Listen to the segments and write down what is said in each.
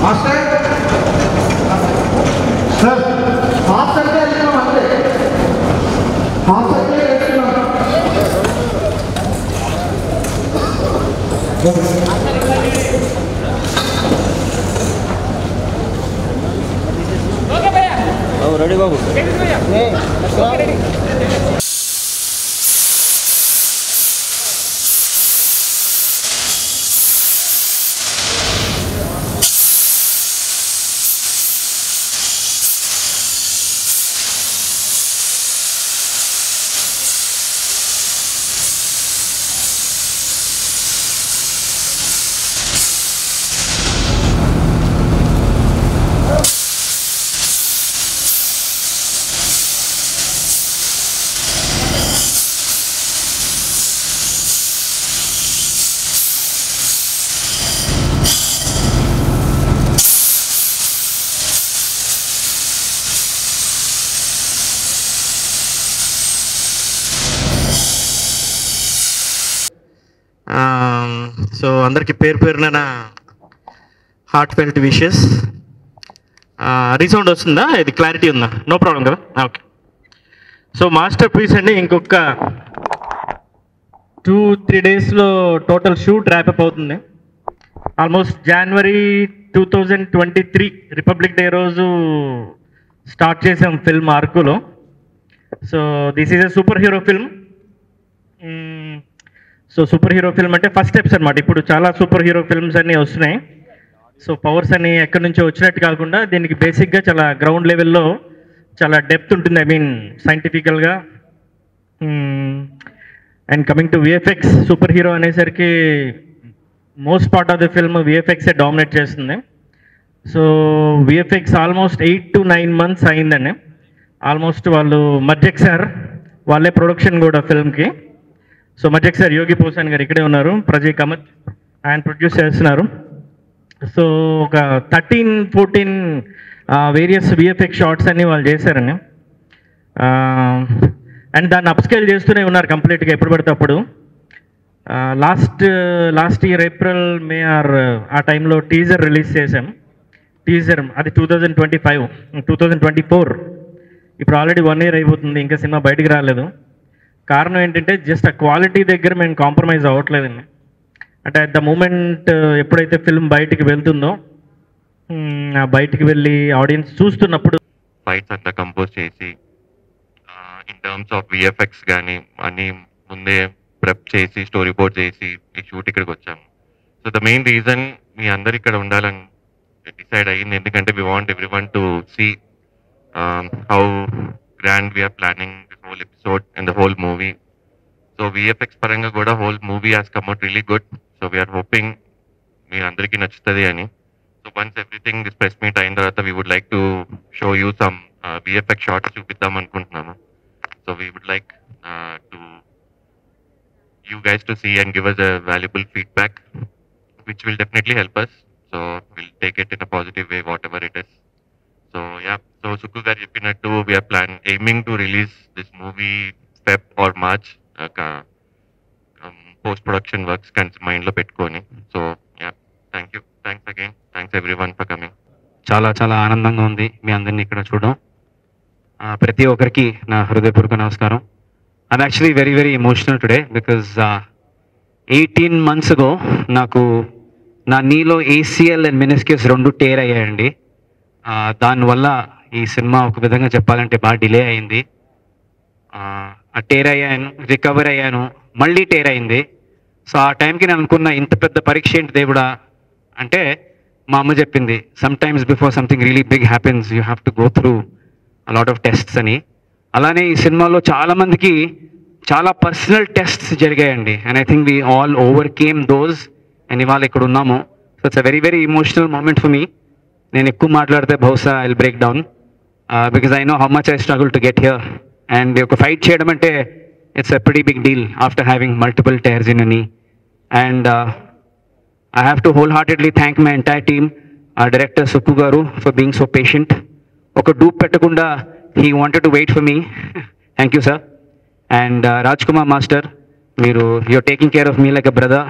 Master sir half అంటే వెళ్తున్నాం అంతే హాఫ్ అంటే వెళ్తున్నాం రెడీ బాబు సో అందరికీ పేరు పేరున నా హార్ట్ ఫెల్ట్ విషెస్. రీసౌండ్ వస్తుందా? ఇది క్లారిటీ ఉందా? నో ప్రాబ్లం కదా? ఓకే. సో మాస్టర్ పీస్ అండి. ఇంకొక 2-3 డేస్లో టోటల్ షూట్ ర్యాపప్ అవుతుంది. ఆల్మోస్ట్ జనవరి 2023 రిపబ్లిక్ డే రోజు స్టార్ట్ చేసాం ఫిల్మ్ అరకులో. So this is a super hero film. So super hero film అంటే ఫస్ట్ స్టెప్స్ అనమాట. ఇప్పుడు చాలా సూపర్ హీరో ఫిల్మ్స్ అన్నీ వస్తున్నాయి. సో పవర్స్ అన్ని ఎక్కడి నుంచో వచ్చినట్టు కాకుండా దీనికి బేసిక్గా చాలా గ్రౌండ్ లెవెల్లో చాలా డెప్త్ ఉంటుంది. ఐ మీన్ సైంటిఫికల్గా. And coming to VFX, super hero అనేసరికి most part of the film విఎఫ్ఎక్సే డామినేట్ చేస్తుంది. So VFX almost 8 to 9 months అయిందండి. ఆల్మోస్ట్ వాళ్ళు మర్జెక్ సార్ వాళ్ళే ప్రొడక్షన్ కూడా ఫిల్మ్కి. సో మర్జెక్ సార్, యోగి పోసాన్ గారు ఇక్కడే ఉన్నారు, ప్రజయ్ కమత్ ఆయన ప్రొడ్యూస్ చేస్తున్నారు. సో ఒక 13-14 వేరియస్ విఎఫ్ఎక్స్ షార్ట్స్ అన్నీ వాళ్ళు చేశారండి. అండ్ దాన్ని అప్స్కేల్ చేస్తూనే ఉన్నారు కంప్లీట్గా ఎప్పుడు పడితే అప్పుడు. లాస్ట్ ఇయర్ ఏప్రిల్ మే ఆ టైంలో టీజర్ రిలీజ్ చేశాం. టీజర్ అది 2024. ఇప్పుడు ఆల్రెడీ 1 year అయిపోతుంది, ఇంకా సినిమా బయటికి రాలేదు. కారణం ఏంటంటే జస్ట్ ఆ క్వాలిటీ దగ్గర మేము కాంప్రమైజ్ అవ్వట్లేదండి. అంటే అట్ ద మూమెంట్ ఎప్పుడైతే ఫిల్మ్ బయటికి వెళ్తుందో, బయటికి వెళ్ళి ఆడియన్స్ చూస్తున్నప్పుడు ఫైట్స్ అంతా కంపోజ్ చేసి ఇన్ టర్మ్స్ ఆఫ్ విఎఫ్ఎక్స్ కానీ అన్నీ ముందే ప్రెప్ చేసి స్టోరీ బోర్డ్ చేసి ఈ షూట్ ఇక్కడికి వచ్చాము. సో ద మెయిన్ రీజన్ మీ అందరు ఇక్కడ ఉండాలని డిసైడ్ అయ్యింది, ఎందుకంటే we want everyone to see how grand we're planning this whole episode and the whole movie. So VFX పరంగా కూడా whole movie has come out really good. So we're hoping మీ అందరికీ నచ్చుతుంది అని. So once everything this press meet అయిన తర్వాత we would like to show you some VFX shots చూపిద్దాం అనుకుంటున్నాము. So we would like to you guys to see and give us a valuable feedback, which will definitely help us. So we'll take it in a positive way, whatever it is. So yeah, so Sukku garu cheppinattu we are aiming to release this movie Feb or March. Post production works kan mind lo pettukoni. So yeah, thank you, thanks again, thanks everyone for coming. చాలా చాలా ఆనందంగా ఉంది మీ అందరినీ ఇక్కడ చూడడం. ప్రతి ఒక్కరికి నా హృదయపూర్వక నమస్కారం. I'm actually very, very emotional today because 18 months ago నాకు నా నీలో ACL అండ్ మెనిస్కస్ 2 టేర్ అయ్యాయండి. దానివల్ల ఈ సినిమా ఒక విధంగా చెప్పాలంటే బాగా డిలే అయింది. ఆ టేర్ అయ్యాను, రికవర్ అయ్యాను, మళ్ళీ టేర్ అయింది. సో ఆ టైంకి నేను అనుకున్న ఇంత పెద్ద పరీక్ష ఏంటి దేవుడా అంటే, మా అమ్మ చెప్పింది sometimes before something really big happens you have to go through a lot of tests అని. అలానే ఈ సినిమాలో చాలామందికి చాలా పర్సనల్ టెస్ట్స్ జరిగాయండి. And I think we all overcame those and ఇవాళ ఇక్కడ ఉన్నాము. So it's a very very emotional moment for me. నేను ఎక్కువ మాట్లాడితే బహుశా I will break down because I know how much I struggle to get here. And ఒక fight చేయడం అంటే it's a pretty big deal after having multiple tiers in అని. And I have to whole heartedly thank my entire team, director Sukku గారు for being so patient. ఒక dupe పెట్టకుండా he wanted to wait for me. Thank you sir. And Rajkumar master, you're taking care of me like a brother.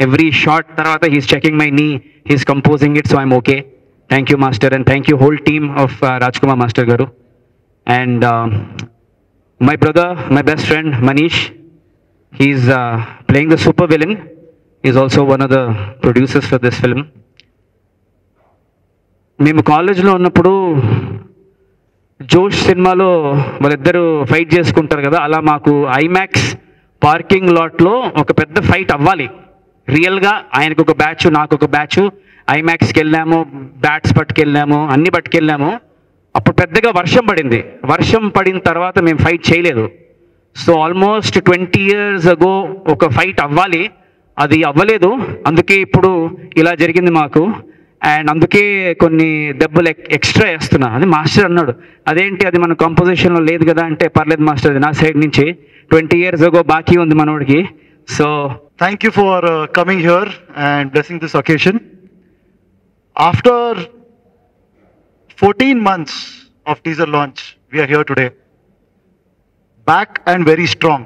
Every shot tarvata he's checking my knee, he's composing it, so I'm okay. Thank you master and thank you whole team of Rajkumar master గారు and my brother my best friend Manish he's playing the super villain is also one of the producers for this film. మేము కాలేజ్లో ఉన్నప్పుడు జోష్ సినిమాలో వాళ్ళిద్దరూ fight చేసుకుంటారు కదా, అలా మాకు ఐమాక్స్ పార్కింగ్ లాట్లో ఒక పెద్ద ఫైట్ అవ్వాలి రియల్గా. ఆయనకు ఒక బ్యాచ్, నాకు ఒక బ్యాచ్, ఐమాక్స్కి వెళ్ళాము, బ్యాట్స్ పట్టుకెళ్ళాము, అన్ని పట్టుకెళ్ళాము. అప్పుడు పెద్దగా వర్షం పడింది. వర్షం పడిన తర్వాత మేము ఫైట్ చేయలేదు. సో ఆల్మోస్ట్ 20 years ago ఒక ఫైట్ అవ్వాలి, అది అవ్వలేదు. అందుకే ఇప్పుడు ఇలా జరిగింది మాకు. అండ్ అందుకే కొన్ని దెబ్బలు ఎక్స్ట్రా వేస్తున్నా అని మాస్టర్ అన్నాడు. అదేంటి, అది మన కంపోజిషన్లో లేదు కదా అంటే, పర్లేదు మాస్టర్, అది నా సైడ్ నుంచి 20 years ago బాకీ ఉంది మనోడికి. So Thank you for coming here and blessing this occasion. After 14 months of teaser launch, we are here today. Back and very strong.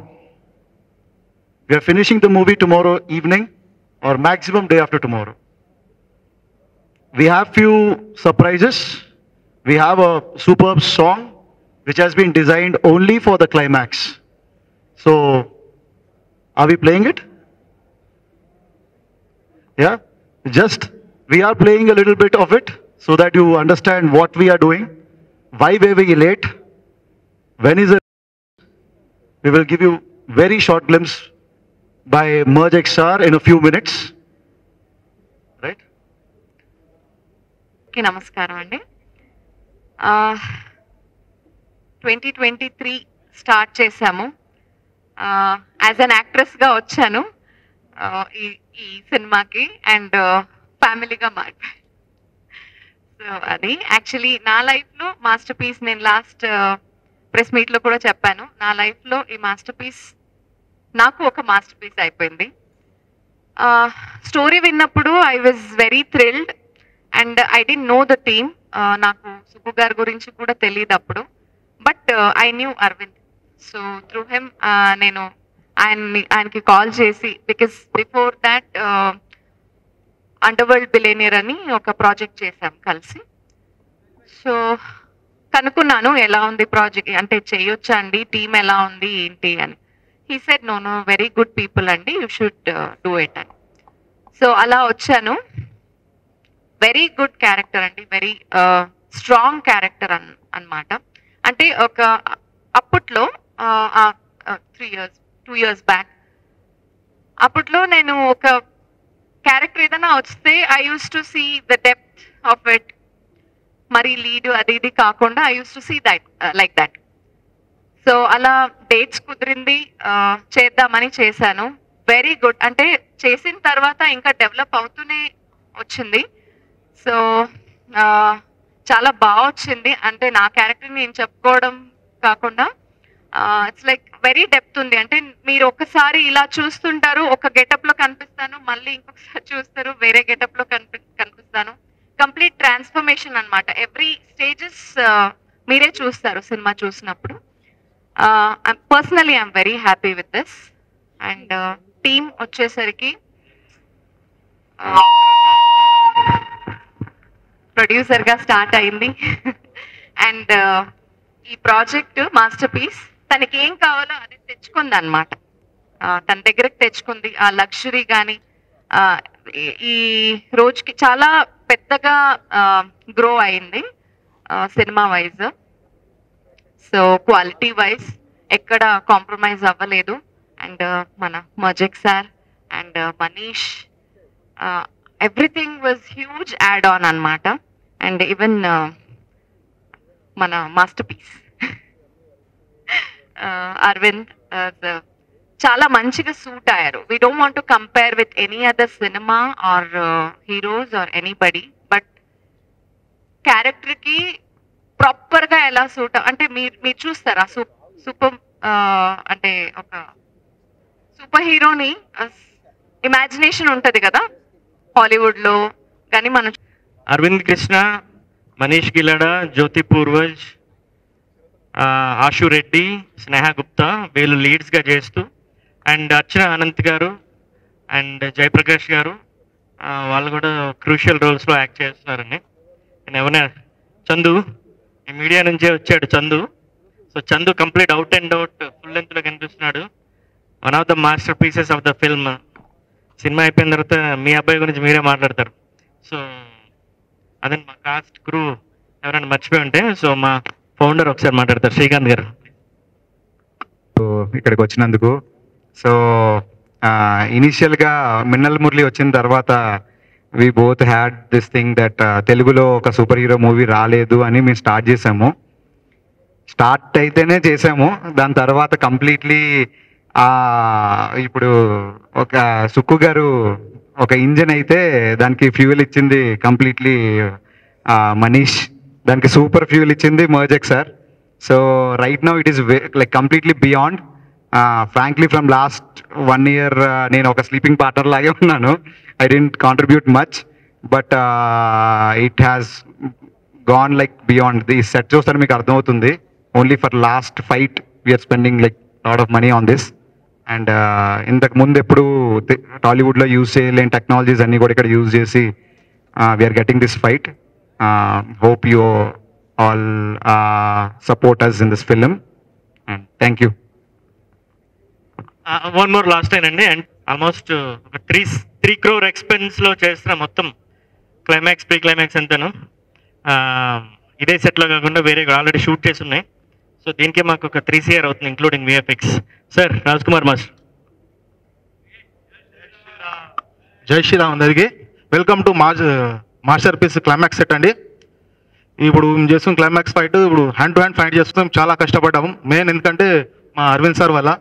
We are finishing the movie tomorrow evening or maximum day after tomorrow. We have few surprises. We have a superb song which has been designed only for the climax. So, are we playing it? Yeah? Just, we are playing a little bit of it so that you understand what we are doing, why were we late, when is it. We will give you very short glimpse by Merge XR in a few minutes. Right? నమస్కారం అండి. 2023 start చేశాము. As an యాక్ట్రెస్గా వచ్చాను ఈ సినిమాకి and ఫ్యామిలీగా మారిపోయాను. So అది actually నా లైఫ్లో master piece. నేను లాస్ట్ ప్రెస్ మీట్లో కూడా చెప్పాను, నా లైఫ్లో ఈ మాస్టర్ పీస్ నాకు ఒక మాస్టర్ పీస్ అయిపోయింది. స్టోరీ విన్నప్పుడు I was very thrilled and I don't know the team. నాకు సుబ్బు గారి గురించి కూడా తెలియదు అప్పుడు, but I knew Arvind. So through him నేను ఆయనకి కాల్ చేసి, because before that underworld billionaire అని ఒక ప్రాజెక్ట్ చేశాం కలిసి. సో కనుక్కున్నాను ఎలా ఉంది ప్రాజెక్ట్ అంటే, చేయొచ్చా అండి, టీమ్ ఎలా ఉంది ఏంటి అని. He said no no, very good people అండి, యూ షుడ్ డూ ఇట్ అని. సో అలా వచ్చాను. వెరీ గుడ్ క్యారెక్టర్ అండి, వెరీ స్ట్రాంగ్ క్యారెక్టర్ అన్నమాట. అంటే ఒక అప్పట్లో 2 years బ్యాక్ అప్పట్లో నేను ఒక క్యారెక్టర్ ఏదైనా వస్తే I used to see the depth of it. మరి లీడ్ అది ఇది కాకుండా I used to see that like that. So అలా డేట్స్ కుదిరింది, చేద్దామని చేశాను. Very good. అంటే చేసిన తర్వాత ఇంకా డెవలప్ అవుతూనే వచ్చింది. సో చాలా బాగా వచ్చింది. అంటే నా క్యారెక్టర్ నేను చెప్పుకోవడం కాకుండా ఇట్స్ లైక్ వెరీ డెప్త్ ఉంది. అంటే మీరు ఒకసారి ఇలా చూస్తుంటారు, ఒక గెటప్లో కనిపిస్తాను, మళ్ళీ ఇంకొకసారి చూస్తారు వేరే గెటప్లో కనిపిస్తాను. కంప్లీట్ ట్రాన్స్ఫర్మేషన్ అనమాట. ఎవ్రీ స్టేజెస్ మీరే చూస్తారు సినిమా చూసినప్పుడు. Personally I'm very happy with this. And team వచ్చేసరికి ప్రొడ్యూసర్గా స్టార్ట్ అయింది. అండ్ ఈ ప్రాజెక్ట్ మాస్టర్ పీస్ తనకి ఏం కావాలో అది తెచ్చుకుంది అనమాట. తన దగ్గరకు తెచ్చుకుంది. ఆ లగ్జరీ కానీ ఈ రోజుకి చాలా పెద్దగా గ్రో అయింది సినిమా వైజ్. సో క్వాలిటీ వైజ్ ఎక్కడ కాంప్రమైజ్ అవ్వలేదు. అండ్ మన మజెక్ sir and Manish, everything was huge add on అనమాట. అండ్ ఈవెన్ మన మాస్టర్ పీస్ అరవింద్ చాలా మంచిగా సూట్ అయ్యారు. We don't want to compare with any other సినిమా or heroes or anybody, but క్యారెక్టర్కి ప్రాపర్గా ఎలా సూట్ అంటే మీరు చూస్తారా సూపర్ అంటే ఒక సూపర్ హీరోని ఇమాజినేషన్ ఉంటుంది కదా హాలీవుడ్లో, కానీ మనం అరవింద్ కృష్ణ, మనీష్ గిలాడ, జ్యోతి పూర్వజ్, ఆశు రెడ్డి, స్నేహ గుప్తా వీళ్ళు లీడ్స్గా చేస్తూ, అండ్ అర్చన అనంత్ గారు అండ్ జయప్రకాష్ గారు వాళ్ళు కూడా క్రూషియల్ రోల్స్లో యాక్ట్ చేస్తున్నారండి. ఎవరైనా చందు, ఈ మీడియా నుంచే వచ్చాడు Chandu. So Chandu complete out and out full లెంత్లో కనిపిస్తున్నాడు. One of the master pieces of the film. Cinema అయిపోయిన తర్వాత మీ అబ్బాయి గురించి మీరే మాట్లాడతారు. సో అదే మా కాస్ట్ క్రూ ఎవరైనా మర్చిపోయి ఉంటే, సో మా ఫౌండర్ ఒకసారి మాట్లాడతారు, శ్రీకాంత్ గారు. ఇక్కడికి వచ్చినందుకు. సో ఇనీషియల్గా మిన్నల్ మురళి వచ్చిన తర్వాత we both had this thing that తెలుగులో ఒక సూపర్ హీరో మూవీ రాలేదు అని మేము స్టార్ట్ చేసాము. స్టార్ట్ అయితేనే చేసాము, దాని తర్వాత కంప్లీట్లీ ఇప్పుడు ఒక సుక్కు గారు ఒక ఇంజన్ అయితే దానికి ఫ్యూయల్ ఇచ్చింది కంప్లీట్లీ మనీష్, దానికి సూపర్ ఫ్యూయల్ ఇచ్చింది మర్జెక్ sir. So right now it is like completely beyond. Frankly from last 1 year నేను ఒక స్లీపింగ్ పార్ట్నర్ లాగే ఉన్నాను. I didn't contribute much, but it has gone like beyond. The set చూస్తే మీకు అర్థమవుతుంది. Only for last fight we are spending like lot of money on this. And ఇంతకు ముందు ఎప్పుడు టాలీవుడ్లో యూజ్ చేయలేని టెక్నాలజీస్ అన్నీ కూడా ఇక్కడ యూజ్ చేసి we're getting this fight. Hope you all support us in this film. And thank you. One more last అండి. అండ్ ఆల్మోస్ట్ ఒక 3 crore ఎక్స్పెన్స్లో చేస్తున్న మొత్తం క్లైమాక్స్, ప్రీ క్లైమాక్స్ అంతాను ఇదే సెట్లో కాకుండా వేరే ఆల్రెడీ షూట్ చేసి ఉన్నాయి. సో దీనికి మాకు ఒక 3 CR అవుతుంది, including VFX. Sir Raj Kumar master. Jai Shriram అందరికి. Welcome to masterpiece climax set అండి. ఇప్పుడు మేము చేస్తున్న క్లైమాక్స్ ఫైట్ ఇప్పుడు హ్యాండ్ టు హ్యాండ్ ఫైట్ చేస్తున్నాం. చాలా కష్టపడ్డాము. మెయిన్ ఎందుకంటే మా అరవింద్ సార్ వల్ల.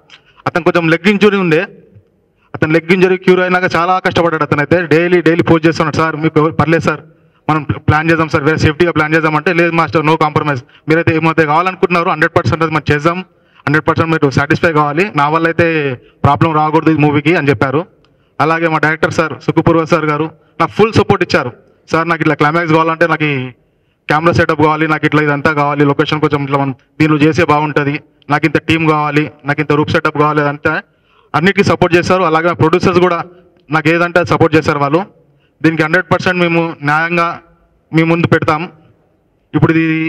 అతను కొంచెం లెగ్ ఇంజురీ ఉండే, అతను లెగ్ ఇంజరీ క్యూర్ అయినాక చాలా కష్టపడ్డాడు. అతను అయితే డైలీ పోస్ట్ చేస్తున్నాడు. సార్ మీకు పర్లేదు సార్, మనం ప్లాన్ చేద్దాం సార్, వేరే సేఫ్టీగా ప్లాన్ చేద్దామంటే లేదు మాస్టర్, నో కాంప్రమైజ్. మీరైతే ఏమైతే కావాలనుకుంటున్నారు 100% అది మనం చేద్దాం, 100% మీరు సాటిస్ఫై కావాలి, నా వల్ల అయితే ప్రాబ్లం రాకూడదు ఈ మూవీకి అని చెప్పారు. అలాగే మా డైరెక్టర్ సార్ సుకుపూర్వ సార్ గారు నాకు ఫుల్ సపోర్ట్ ఇచ్చారు. సార్ నాకు ఇట్లా క్లైమాక్స్ కావాలంటే నాకు ఈ కెమెరా సెటప్ కావాలి, నాకు ఇట్లా ఇదంతా కావాలి, లొకేషన్ కొంచెం ఇట్లా మనం దీనిలో చేసే బాగుంటుంది, నాకు ఇంత టీం కావాలి, నాకు ఇంత రూప్ సెటప్ కావాలి, అదంతా అన్నిటికీ సపోర్ట్ చేస్తారు. అలాగే ప్రొడ్యూసర్స్ కూడా నాకు ఏదంటే సపోర్ట్ చేశారు వాళ్ళు. దీనికి 100% మేము న్యాయంగా మీ ముందు పెడతాం. ఇప్పుడు ఇది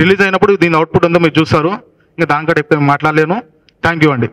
రిలీజ్ అయినప్పుడు దీని అవుట్పుట్ ఉందో మీరు చూస్తారు. ఇంకా దానికంటే ఎక్కువ మాట్లాడలేను. థ్యాంక్ యూ అండి.